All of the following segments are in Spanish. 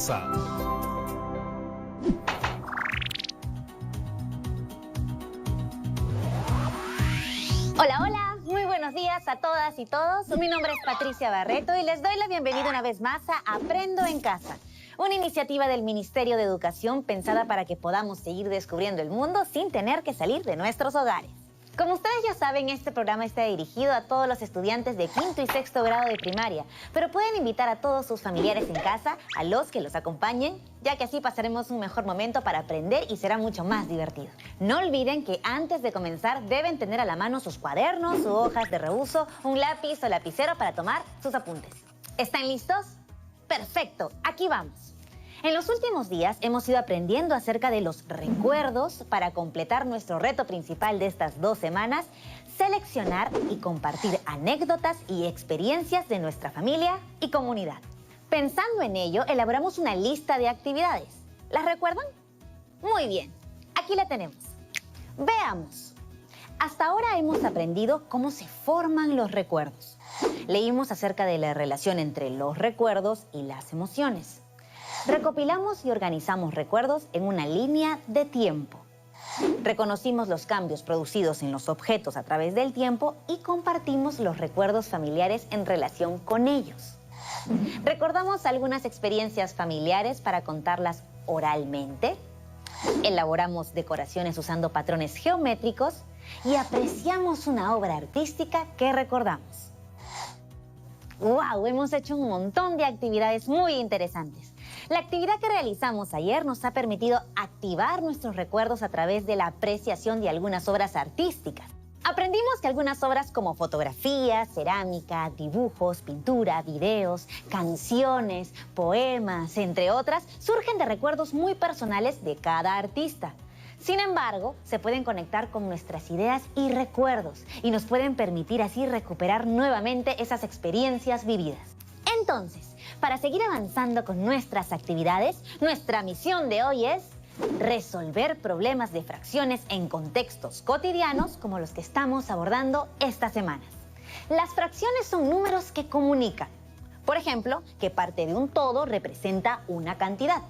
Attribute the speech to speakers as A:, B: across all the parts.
A: casa.
B: Hola, hola, muy buenos días a todas y todos. Mi nombre es Patricia Barreto y les doy la bienvenida una vez más a Aprendo en Casa, una iniciativa del Ministerio de Educación pensada para que podamos seguir descubriendo el mundo sin tener que salir de nuestros hogares. Como ustedes ya saben, este programa está dirigido a todos los estudiantes de quinto y sexto grado de primaria, pero pueden invitar a todos sus familiares en casa, a los que los acompañen, ya que así pasaremos un mejor momento para aprender y será mucho más divertido. No olviden que antes de comenzar deben tener a la mano sus cuadernos, sus hojas de reuso, un lápiz o lapicero para tomar sus apuntes. ¿Están listos? ¡Perfecto! Aquí vamos. En los últimos días hemos ido aprendiendo acerca de los recuerdos para completar nuestro reto principal de estas 2 semanas, seleccionar y compartir anécdotas y experiencias de nuestra familia y comunidad. Pensando en ello, elaboramos una lista de actividades. ¿Las recuerdan? Muy bien, aquí la tenemos. Veamos. Hasta ahora hemos aprendido cómo se forman los recuerdos. Leímos acerca de la relación entre los recuerdos y las emociones. Recopilamos y organizamos recuerdos en una línea de tiempo. Reconocimos los cambios producidos en los objetos a través del tiempo y compartimos los recuerdos familiares en relación con ellos. Recordamos algunas experiencias familiares para contarlas oralmente. Elaboramos decoraciones usando patrones geométricos y apreciamos una obra artística que recordamos. ¡Wow! Hemos hecho un montón de actividades muy interesantes. La actividad que realizamos ayer nos ha permitido activar nuestros recuerdos a través de la apreciación de algunas obras artísticas. Aprendimos que algunas obras como fotografía, cerámica, dibujos, pintura, videos, canciones, poemas, entre otras, surgen de recuerdos muy personales de cada artista. Sin embargo, se pueden conectar con nuestras ideas y recuerdos y nos pueden permitir así recuperar nuevamente esas experiencias vividas. Entonces, para seguir avanzando con nuestras actividades, nuestra misión de hoy es resolver problemas de fracciones en contextos cotidianos como los que estamos abordando estas semanas. Las fracciones son números que comunican. Por ejemplo, que parte de un todo representa una cantidad.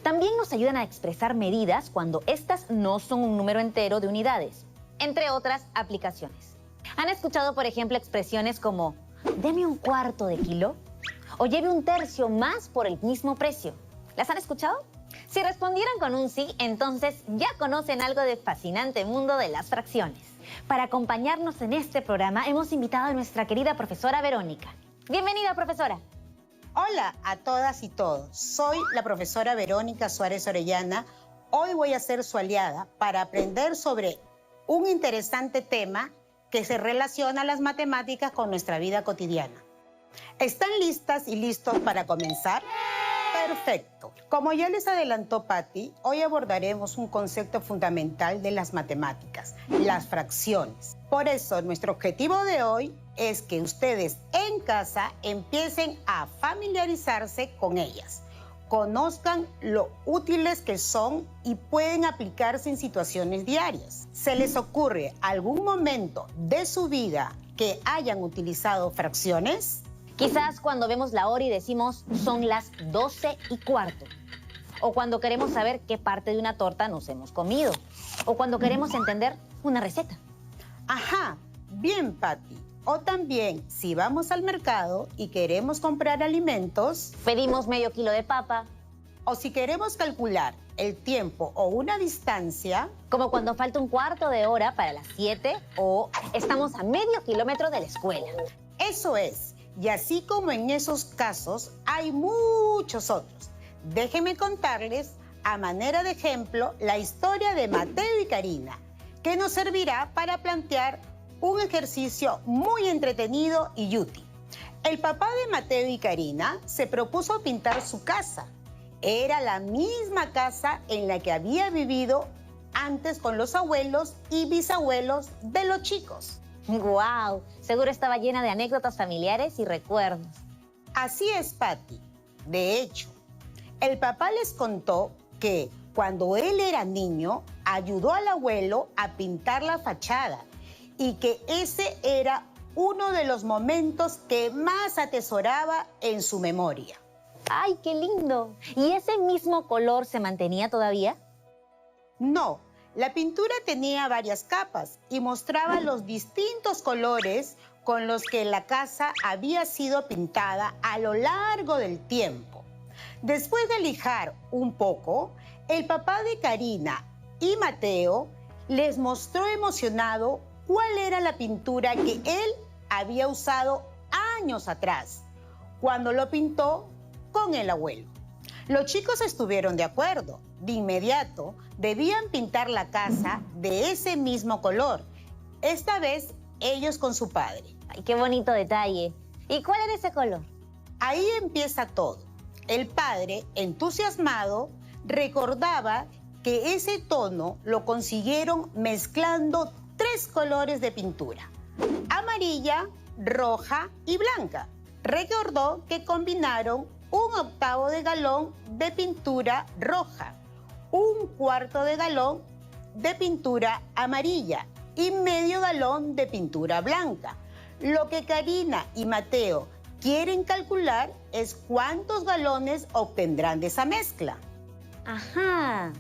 B: También nos ayudan a expresar medidas cuando estas no son un número entero de unidades, entre otras aplicaciones. ¿Han escuchado, por ejemplo, expresiones como deme un cuarto de kilo? O lleve un tercio más por el mismo precio. ¿Las han escuchado? Si respondieron con un sí, entonces ya conocen algo del fascinante mundo de las fracciones. Para acompañarnos en este programa hemos invitado a nuestra querida profesora Verónica. Bienvenida, profesora.
C: Hola a todas y todos. Soy la profesora Verónica Suárez Orellana. Hoy voy a ser su aliada para aprender sobre un interesante tema que se relaciona a las matemáticas con nuestra vida cotidiana. ¿Están listas y listos para comenzar? Perfecto. Como ya les adelantó Patti, hoy abordaremos un concepto fundamental de las matemáticas, las fracciones. Por eso, nuestro objetivo de hoy es que ustedes en casa empiecen a familiarizarse con ellas, conozcan lo útiles que son y pueden aplicarse en situaciones diarias. ¿Se les ocurre algún momento de su vida que hayan utilizado fracciones?
B: Quizás cuando vemos la hora y decimos son las 12:15. O cuando queremos saber qué parte de una torta nos hemos comido. O cuando queremos entender una receta.
C: Ajá, bien, Patti. O también, si vamos al mercado y queremos comprar alimentos,
B: Pedimos medio kilo de papa.
C: o si queremos calcular el tiempo o una distancia,
B: Como cuando falta un cuarto de hora para las 7 o estamos a medio kilómetro de la escuela.
C: eso es. Y así como en esos casos, hay muchos otros. Déjenme contarles, a manera de ejemplo, la historia de Mateo y Karina, que nos servirá para plantear un ejercicio muy entretenido y útil. El papá de Mateo y Karina se propuso pintar su casa. Era la misma casa en la que había vivido antes con los abuelos y bisabuelos de los chicos.
B: ¡Guau! Seguro estaba llena de anécdotas familiares y recuerdos.
C: Así es, Patti. De hecho, el papá les contó que cuando él era niño, ayudó al abuelo a pintar la fachada y que ese era uno de los momentos que más atesoraba en su memoria.
B: ¡Ay, qué lindo! ¿Y ese mismo color se mantenía todavía?
C: No, la pintura tenía varias capas y mostraba los distintos colores con los que la casa había sido pintada a lo largo del tiempo. Después de lijar un poco, el papá de Karina y Mateo les mostró emocionado cuál era la pintura que él había usado años atrás, cuando lo pintó con el abuelo. Los chicos estuvieron de acuerdo. De inmediato, debían pintar la casa de ese mismo color, esta vez ellos con su padre.
B: ¡Ay, qué bonito detalle! ¿Y cuál era ese color?
C: Ahí empieza todo. El padre, entusiasmado, recordaba que ese tono lo consiguieron mezclando 3 colores de pintura: amarilla, roja y blanca. Recordó que combinaron 1/8 de galón de pintura roja, 1/4 de galón de pintura amarilla y medio galón de pintura blanca. Lo que Karina y Mateo quieren calcular es cuántos galones obtendrán de esa mezcla.
B: Ajá.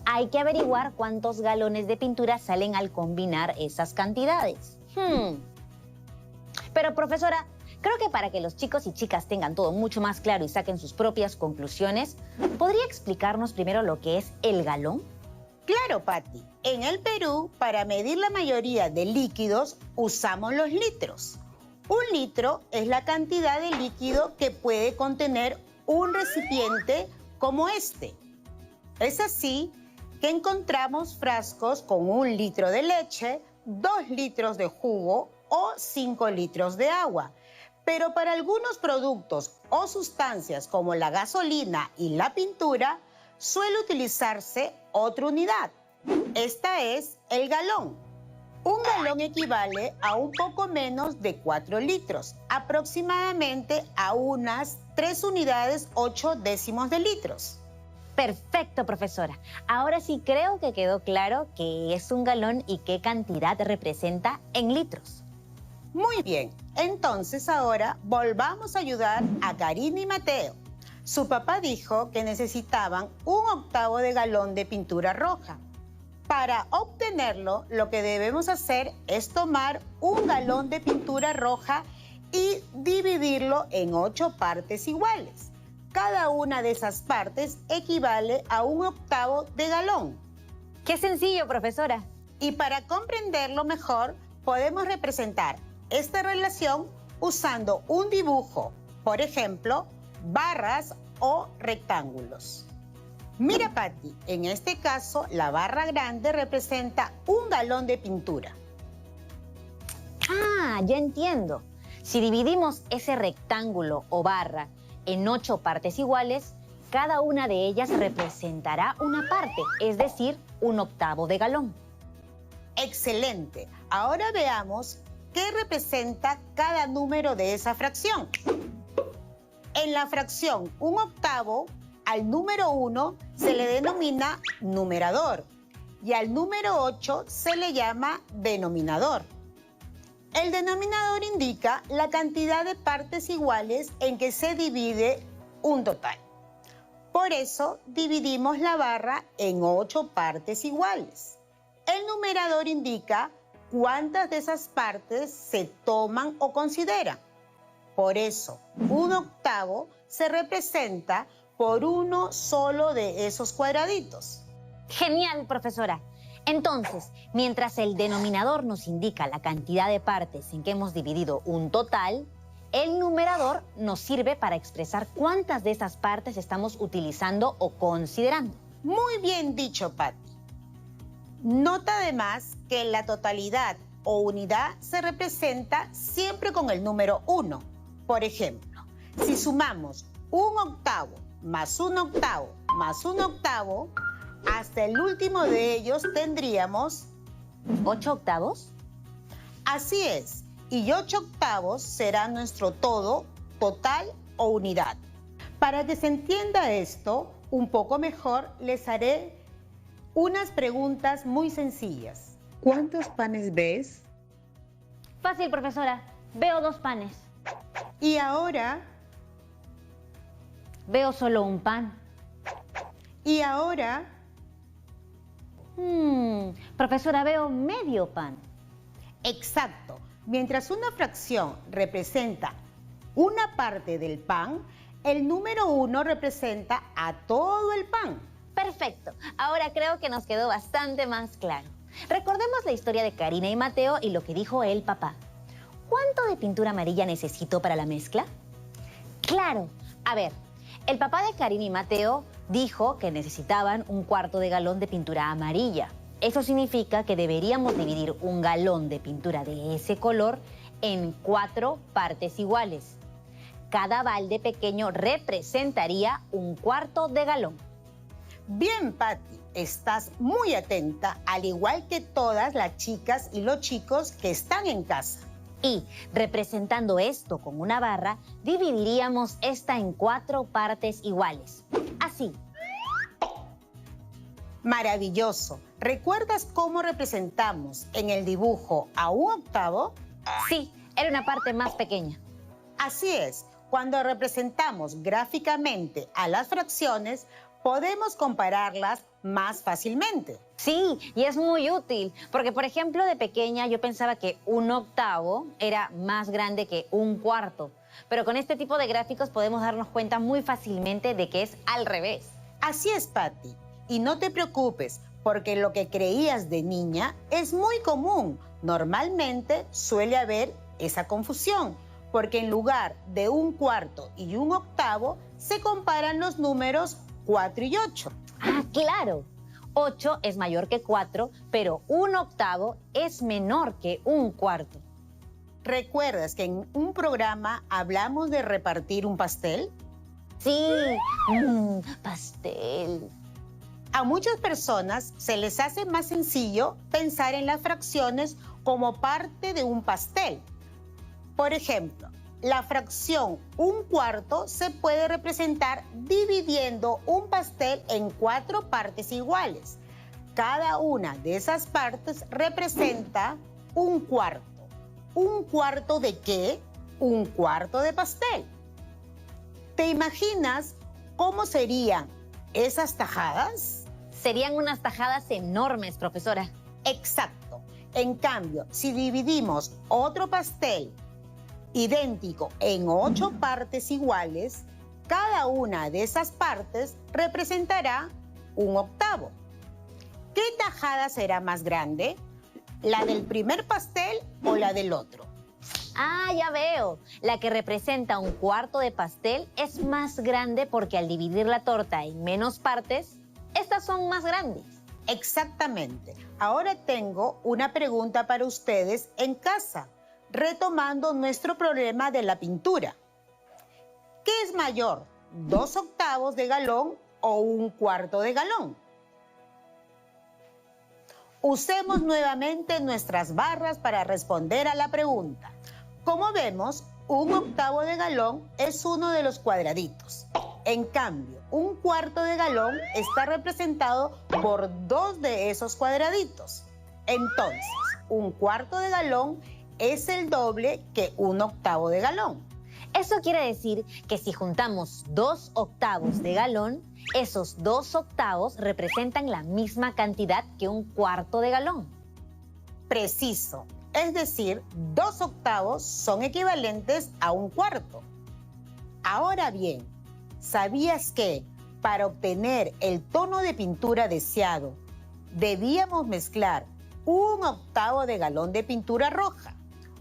B: Hay que averiguar cuántos galones de pintura salen al combinar esas cantidades. Pero, profesora, creo que para que los chicos y chicas tengan todo mucho más claro y saquen sus propias conclusiones, ¿podría explicarnos primero lo que es el galón?
C: Claro, Patti. En el Perú, para medir la mayoría de líquidos, usamos los litros. 1 litro es la cantidad de líquido que puede contener un recipiente como este. Es así que encontramos frascos con 1 litro de leche, 2 litros de jugo o 5 litros de agua. Pero para algunos productos o sustancias como la gasolina y la pintura, suele utilizarse otra unidad. Esta es el galón. 1 galón equivale a un poco menos de 4 litros, aproximadamente a unas 3 unidades 8 décimos de litros.
B: Perfecto, profesora. Ahora sí creo que quedó claro qué es un galón y qué cantidad representa en litros.
C: Muy bien, entonces ahora volvamos a ayudar a Karina y Mateo. Su papá dijo que necesitaban 1/8 de galón de pintura roja. Para obtenerlo, lo que debemos hacer es tomar 1 galón de pintura roja y dividirlo en 8 partes iguales. Cada una de esas partes equivale a 1/8 de galón.
B: ¡Qué sencillo, profesora!
C: Y para comprenderlo mejor, podemos representar esta relación usando un dibujo, por ejemplo, barras o rectángulos. Mira, Patti, en este caso, la barra grande representa 1 galón de pintura.
B: Ah, ya entiendo. Si dividimos ese rectángulo o barra en 8 partes iguales, cada una de ellas representará una parte, es decir, 1/8 de galón.
C: ¡Excelente! Ahora veamos qué representa cada número de esa fracción. En la fracción 1/8, al número 1 se le denomina numerador y al número 8 se le llama denominador. El denominador indica la cantidad de partes iguales en que se divide un total. Por eso dividimos la barra en 8 partes iguales. El numerador indica cuántas de esas partes se toman o consideran. Por eso, 1/8 se representa por uno solo de esos cuadraditos.
B: Genial, profesora. Entonces, mientras el denominador nos indica la cantidad de partes en que hemos dividido un total, el numerador nos sirve para expresar cuántas de esas partes estamos utilizando o considerando.
C: Muy bien dicho, Patti. Nota además que la totalidad o unidad se representa siempre con el número 1. Por ejemplo, si sumamos 1/8 más 1/8 más 1/8, hasta el último de ellos tendríamos
B: 8/8.
C: Así es, y 8/8 será nuestro todo, total o unidad. Para que se entienda esto un poco mejor, les haré unas preguntas muy sencillas. ¿Cuántos panes ves?
B: Fácil, profesora. Veo 2 panes.
C: Y ahora,
B: Veo solo un pan.
C: Y ahora,
B: Profesora, veo medio pan.
C: exacto, mientras una fracción representa una parte del pan, el número 1 representa a todo el pan.
B: Perfecto, ahora creo que nos quedó bastante más claro. Recordemos la historia de Karina y Mateo y lo que dijo el papá. ¿Cuánto de pintura amarilla necesito para la mezcla? Claro, a ver, el papá de Karina y Mateo dijo que necesitaban 1/4 de galón de pintura amarilla. Eso significa que deberíamos dividir 1 galón de pintura de ese color en 4 partes iguales. Cada balde pequeño representaría 1/4 de galón.
C: Bien, Patti, estás muy atenta, al igual que todas las chicas y los chicos que están en casa.
B: Y, representando esto con una barra, dividiríamos esta en 4 partes iguales. Así.
C: Maravilloso. ¿Recuerdas cómo representamos en el dibujo a 1/8?
B: Sí, era una parte más pequeña.
C: Así es. Cuando representamos gráficamente a las fracciones, podemos compararlas más fácilmente.
B: Sí, y es muy útil, porque por ejemplo de pequeña yo pensaba que 1/8 era más grande que 1/4, pero con este tipo de gráficos podemos darnos cuenta muy fácilmente de que es al revés.
C: Así es, Patti. Y no te preocupes, porque lo que creías de niña es muy común. Normalmente suele haber esa confusión, porque en lugar de 1/4 y 1/8 se comparan los números 4 y 8.
B: Ah, claro. 8 es mayor que 4, pero 1/8 es menor que 1/4.
C: ¿Recuerdas que en un programa hablamos de repartir un pastel?
B: Sí, pastel.
C: A muchas personas se les hace más sencillo pensar en las fracciones como parte de un pastel. Por ejemplo, la fracción 1/4 se puede representar dividiendo un pastel en 4 partes iguales. Cada una de esas partes representa 1/4. ¿1/4 de qué? 1/4 de pastel. ¿Te imaginas cómo serían esas tajadas?
B: Serían unas tajadas enormes, profesora.
C: Exacto. En cambio, si dividimos otro pastel idéntico en 8 partes iguales, cada una de esas partes representará 1/8. ¿Qué tajada será más grande? ¿La del primer pastel o la del otro?
B: Ah, ya veo. La que representa 1/4 de pastel es más grande porque al dividir la torta en menos partes, estas son más grandes.
C: Exactamente. Ahora tengo una pregunta para ustedes en casa, retomando nuestro problema de la pintura. ¿Qué es mayor, 2/8 de galón o 1/4 de galón? Usemos nuevamente nuestras barras para responder a la pregunta. Como vemos, 1/8 de galón es uno de los cuadraditos. En cambio, 1/4 de galón está representado por 2 de esos cuadraditos. Entonces, 1/4 de galón es el doble que 1/8 de galón.
B: Eso quiere decir que si juntamos 2/8 de galón, esos 2/8 representan la misma cantidad que 1/4 de galón.
C: Preciso. Es decir, 2/8 son equivalentes a 1/4. Ahora bien, ¿sabías que para obtener el tono de pintura deseado, debíamos mezclar 1/8 de galón de pintura roja,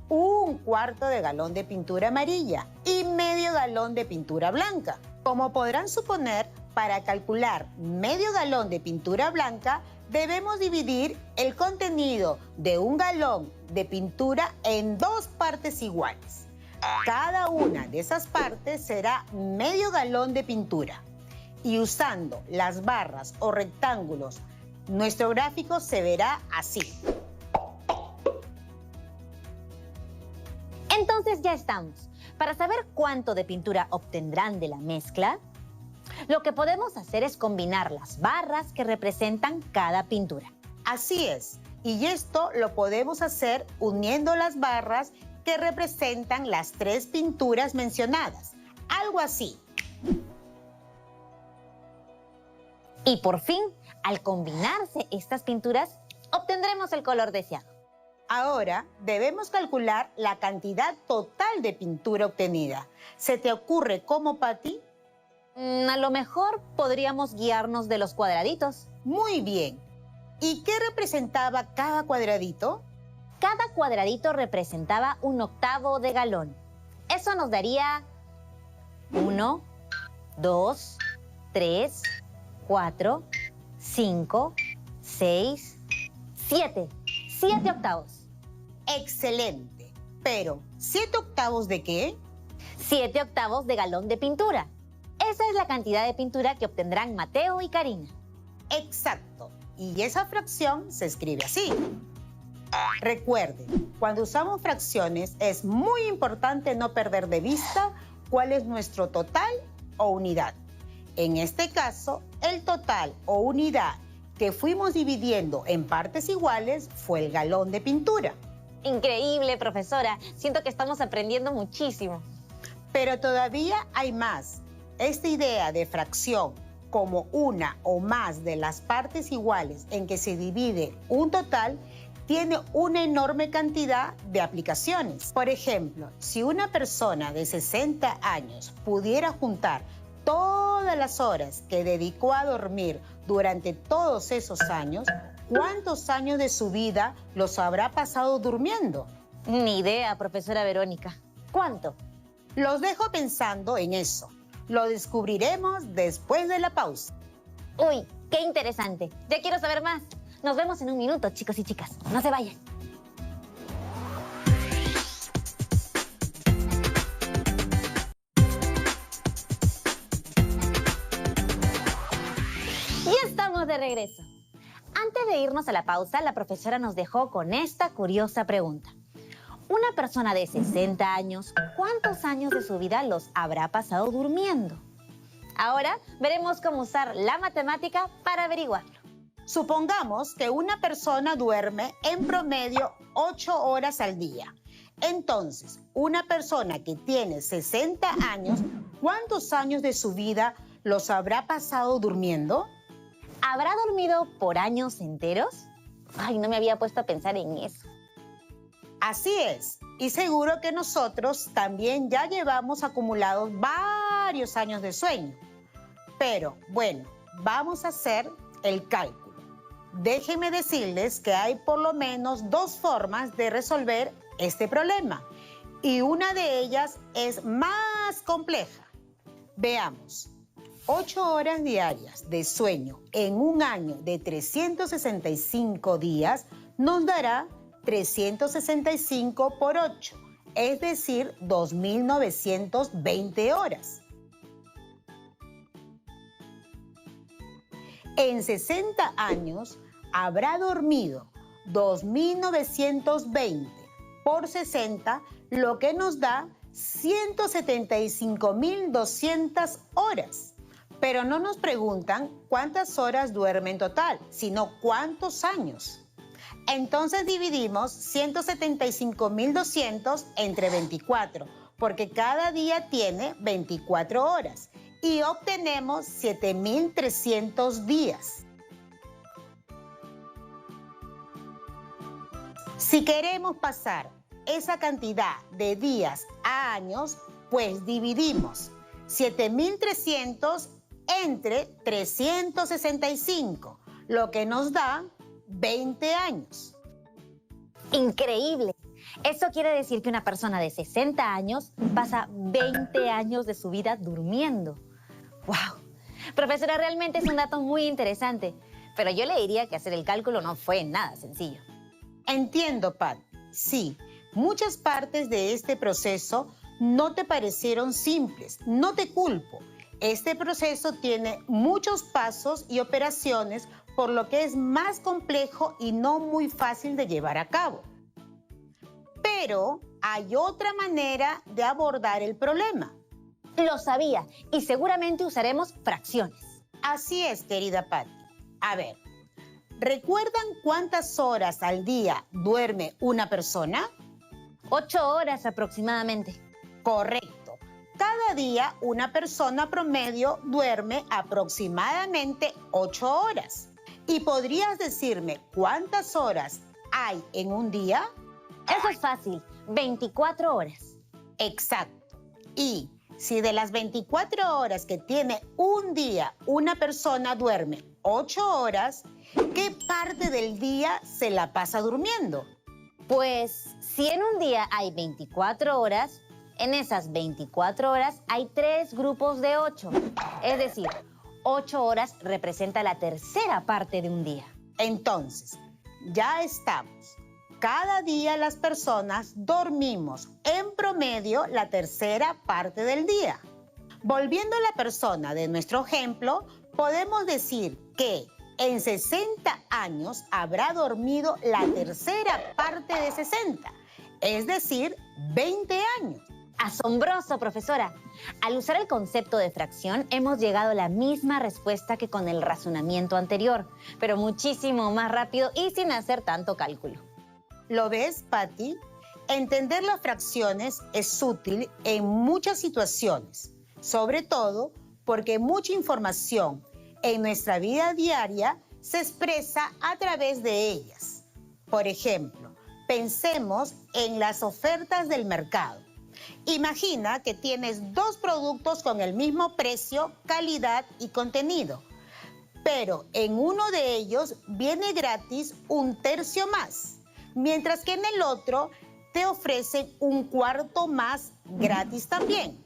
C: 1/4 de galón de pintura amarilla y medio galón de pintura blanca? Como podrán suponer, para calcular medio galón de pintura blanca, debemos dividir el contenido de 1 galón de pintura en 2 partes iguales. Cada una de esas partes será medio galón de pintura. Y usando las barras o rectángulos, nuestro gráfico se verá así.
B: Entonces ya estamos. Para saber cuánto de pintura obtendrán de la mezcla, lo que podemos hacer es combinar las barras que representan cada pintura.
C: Así es. Y esto lo podemos hacer uniendo las barras que representan las 3 pinturas mencionadas. Algo así.
B: Y por fin, al combinarse estas pinturas, obtendremos el color deseado.
C: Ahora debemos calcular la cantidad total de pintura obtenida. ¿Se te ocurre cómo, Patti?
B: A lo mejor podríamos guiarnos de los cuadraditos.
C: Muy bien. ¿Y qué representaba cada cuadradito?
B: Cada cuadradito representaba 1/8 de galón. Eso nos daría 1, 2, 3, 4, 5, 6, 7. 7 octavos.
C: Excelente. Pero, ¿7 octavos de qué?
B: 7 octavos de galón de pintura. Esa es la cantidad de pintura que obtendrán Mateo y Karina.
C: Exacto. Y esa fracción se escribe así. Recuerden, cuando usamos fracciones es muy importante no perder de vista cuál es nuestro total o unidad. En este caso, el total o unidad que fuimos dividiendo en partes iguales fue el galón de pintura.
B: Increíble, profesora. Siento que estamos aprendiendo muchísimo.
C: Pero todavía hay más. Esta idea de fracción como una o más de las partes iguales en que se divide un total tiene una enorme cantidad de aplicaciones. Por ejemplo, si una persona de 60 años pudiera juntar todas las horas que dedicó a dormir durante todos esos años, ¿cuántos años de su vida los habrá pasado durmiendo?
B: Ni idea, profesora Verónica. ¿Cuánto?
C: Los dejo pensando en eso. Lo descubriremos después de la pausa.
B: Uy, qué interesante. Ya quiero saber más. Nos vemos en un minuto, chicos y chicas. No se vayan. Ya estamos de regreso. Antes de irnos a la pausa, la profesora nos dejó con esta curiosa pregunta. Una persona de 60 años, ¿cuántos años de su vida los habrá pasado durmiendo? Ahora veremos cómo usar la matemática para averiguarlo.
C: Supongamos que una persona duerme en promedio 8 horas al día. Entonces, una persona que tiene 60 años, ¿cuántos años de su vida los habrá pasado durmiendo?
B: ¿Habrá dormido por años enteros? Ay, no me había puesto a pensar en eso.
C: Así es, y seguro que nosotros también ya llevamos acumulados varios años de sueño. Pero bueno, vamos a hacer el cálculo. Déjenme decirles que hay por lo menos 2 formas de resolver este problema y una de ellas es más compleja. Veamos, 8 horas diarias de sueño en un año de 365 días nos dará 365 por 8, es decir, 2.920 horas. En 60 años habrá dormido 2.920 por 60, lo que nos da 175.200 horas. Pero no nos preguntan cuántas horas duerme en total, sino cuántos años. Entonces dividimos 175.200 entre 24, porque cada día tiene 24 horas. Y obtenemos 7.300 días. Si queremos pasar esa cantidad de días a años, pues dividimos 7.300 entre 365, lo que nos da 20 años.
B: ¡Increíble! Eso quiere decir que una persona de 60 años pasa 20 años de su vida durmiendo. ¡Wow! Profesora, realmente es un dato muy interesante, pero yo le diría que hacer el cálculo no fue nada sencillo.
C: Entiendo, Pat. Sí, muchas partes de este proceso no te parecieron simples. No te culpo. Este proceso tiene muchos pasos y operaciones, por lo que es más complejo y no muy fácil de llevar a cabo. Pero hay otra manera de abordar el problema.
B: Lo sabía, y seguramente usaremos fracciones.
C: Así es, querida Patti. A ver, ¿recuerdan cuántas horas al día duerme una persona?
B: 8 horas aproximadamente.
C: Correcto. Cada día una persona promedio duerme aproximadamente 8 horas. ¿Y podrías decirme cuántas horas hay en un día?
B: Eso es fácil, 24 horas.
C: Exacto. Y si de las 24 horas que tiene un día una persona duerme 8 horas, ¿qué parte del día se la pasa durmiendo?
B: Pues si en un día hay 24 horas, en esas 24 horas hay 3 grupos de 8. Es decir, 8 horas representa la tercera parte de un día.
C: Entonces, ya estamos. Cada día las personas dormimos en promedio la tercera parte del día. Volviendo a la persona de nuestro ejemplo, podemos decir que en 60 años habrá dormido la tercera parte de 60, es decir, 20 años.
B: ¡Asombroso, profesora! Al usar el concepto de fracción, hemos llegado a la misma respuesta que con el razonamiento anterior, pero muchísimo más rápido y sin hacer tanto cálculo.
C: ¿Lo ves, Patty? Entender las fracciones es útil en muchas situaciones, sobre todo porque mucha información en nuestra vida diaria se expresa a través de ellas. Por ejemplo, pensemos en las ofertas del mercado. Imagina que tienes 2 productos con el mismo precio, calidad y contenido, pero en uno de ellos viene gratis un tercio más, mientras que en el otro te ofrecen un cuarto más gratis también.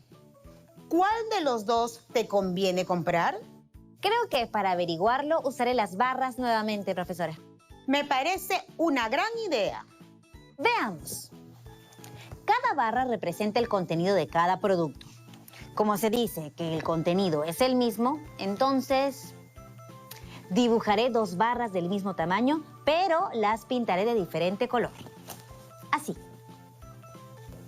C: ¿Cuál de los dos te conviene comprar?
B: Creo que para averiguarlo usaré las barras nuevamente, profesora.
C: Me parece una gran idea.
B: Veamos. Cada barra representa el contenido de cada producto. Como se dice que el contenido es el mismo, entonces dibujaré 2 barras del mismo tamaño, pero las pintaré de diferente color. Así.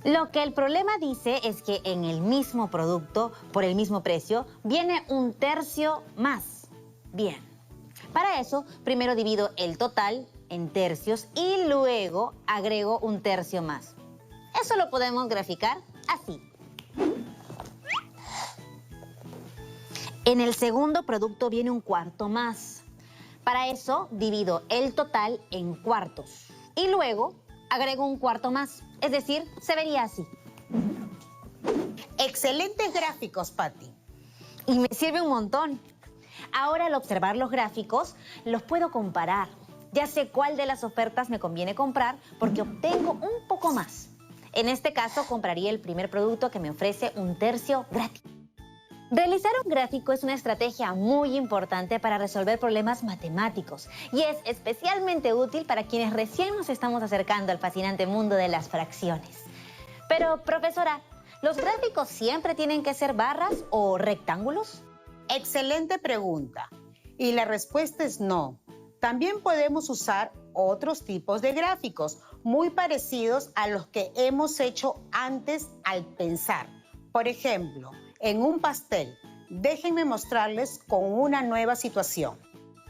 B: Lo que el problema dice es que en el mismo producto, por el mismo precio, viene un tercio más. Bien. Para eso, primero divido el total en tercios y luego agrego un tercio más. Eso lo podemos graficar así. En el segundo producto viene un cuarto más. Para eso divido el total en cuartos y luego agrego un cuarto más. Es decir, se vería así.
C: Excelentes gráficos, Patty.
B: Y me sirve un montón. Ahora al observar los gráficos, los puedo comparar. Ya sé cuál de las ofertas me conviene comprar porque obtengo un poco más. En este caso, compraría el primer producto que me ofrece un tercio gratis. Realizar un gráfico es una estrategia muy importante para resolver problemas matemáticos y es especialmente útil para quienes recién nos estamos acercando al fascinante mundo de las fracciones. Pero, profesora, ¿los gráficos siempre tienen que ser barras o rectángulos?
C: Excelente pregunta. Y la respuesta es no. También podemos usar otros tipos de gráficos muy parecidos a los que hemos hecho antes al pensar. Por ejemplo, en un pastel, déjenme mostrarles con una nueva situación.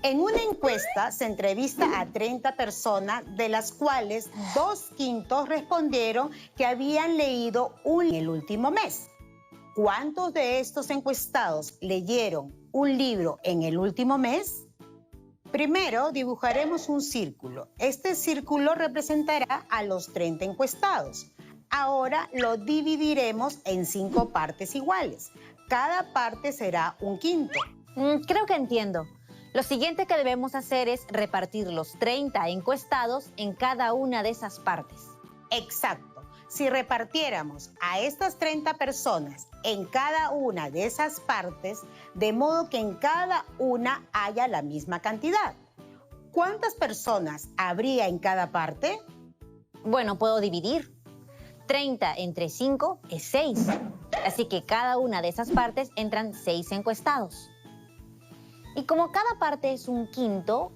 C: En una encuesta se entrevista a 30 personas, de las cuales 2/5 respondieron que habían leído en el último mes. ¿Cuántos de estos encuestados leyeron un libro en el último mes? Primero dibujaremos un círculo. Este círculo representará a los 30 encuestados. Ahora lo dividiremos en 5 partes iguales. Cada parte será un quinto.
B: Creo que entiendo. Lo siguiente que debemos hacer es repartir los 30 encuestados en cada una de esas partes.
C: Exacto. Si repartiéramos a estas 30 personas en cada una de esas partes, de modo que en cada una haya la misma cantidad, ¿cuántas personas habría en cada parte?
B: Bueno, puedo dividir. 30 entre 5 es 6. Así que cada una de esas partes entran 6 encuestados. Y como cada parte es un quinto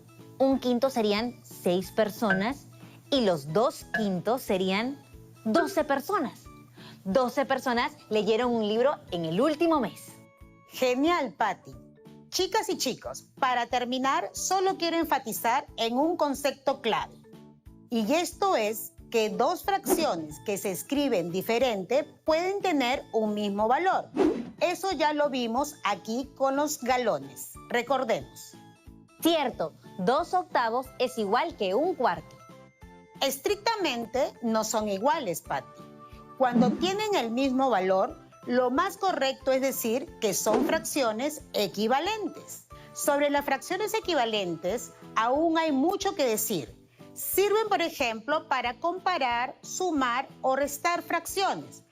B: serían 6 personas y los 2/5 serían 12 personas. 12 personas leyeron un libro en el último mes.
C: Genial, Patty. Chicas y chicos, para terminar, solo quiero enfatizar en un concepto clave. Y esto es que dos fracciones que se escriben diferente pueden tener un mismo valor. Eso ya lo vimos aquí con los galones. Recordemos.
B: Cierto, 2/8 es igual que 1/4.
C: Estrictamente no son iguales, Patti. Cuando tienen el mismo valor, lo más correcto es decir que son fracciones equivalentes. Sobre las fracciones equivalentes, aún hay mucho que decir. Sirven, por ejemplo, para comparar, sumar o restar fracciones.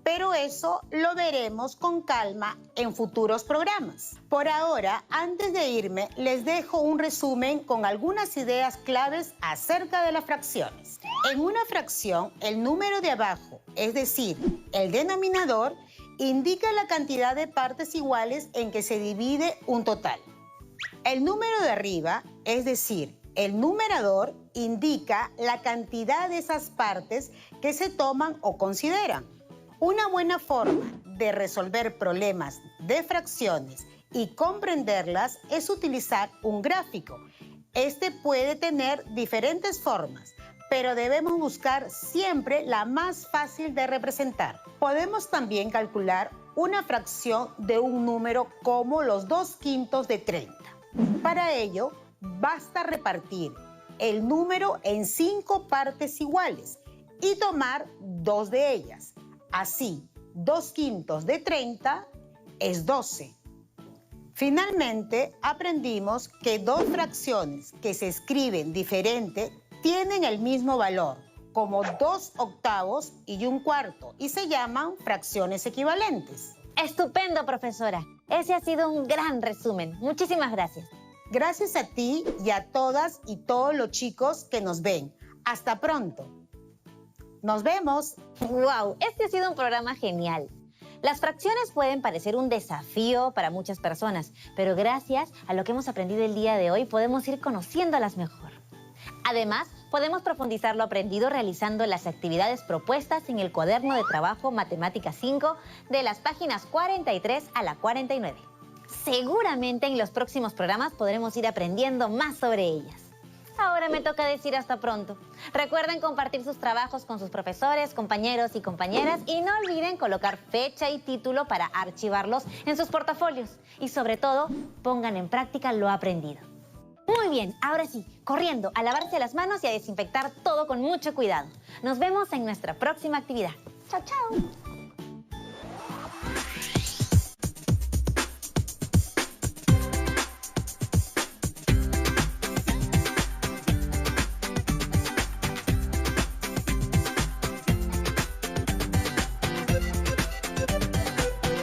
C: Pero eso lo veremos con calma en futuros programas. Por ahora, antes de irme, les dejo un resumen con algunas ideas claves acerca de las fracciones. En una fracción, el número de abajo, es decir, el denominador, indica la cantidad de partes iguales en que se divide un total. El número de arriba, es decir, el numerador, indica la cantidad de esas partes que se toman o consideran. Una buena forma de resolver problemas de fracciones y comprenderlas es utilizar un gráfico. Este puede tener diferentes formas, pero debemos buscar siempre la más fácil de representar. Podemos también calcular una fracción de un número como los 2/5 de 30. Para ello, basta repartir el número en 5 partes iguales y tomar 2 de ellas. Así, 2/5 de 30 es 12. Finalmente, aprendimos que dos fracciones que se escriben diferente tienen el mismo valor, como 2/8 y 1/4, y se llaman fracciones equivalentes.
B: Estupendo, profesora. Ese ha sido un gran resumen. Muchísimas gracias.
C: Gracias a ti y a todas y todos los chicos que nos ven. Hasta pronto. Nos vemos.
B: ¡Wow! Este ha sido un programa genial. Las fracciones pueden parecer un desafío para muchas personas, pero gracias a lo que hemos aprendido el día de hoy podemos ir conociéndolas mejor. Además, podemos profundizar lo aprendido realizando las actividades propuestas en el cuaderno de trabajo Matemática 5 de las páginas 43 a la 49. Seguramente en los próximos programas podremos ir aprendiendo más sobre ellas. Ahora me toca decir hasta pronto. Recuerden compartir sus trabajos con sus profesores, compañeros y compañeras y no olviden colocar fecha y título para archivarlos en sus portafolios. Y sobre todo, pongan en práctica lo aprendido. Muy bien, ahora sí, corriendo, a lavarse las manos y a desinfectar todo con mucho cuidado. Nos vemos en nuestra próxima actividad. ¡Chao, chao!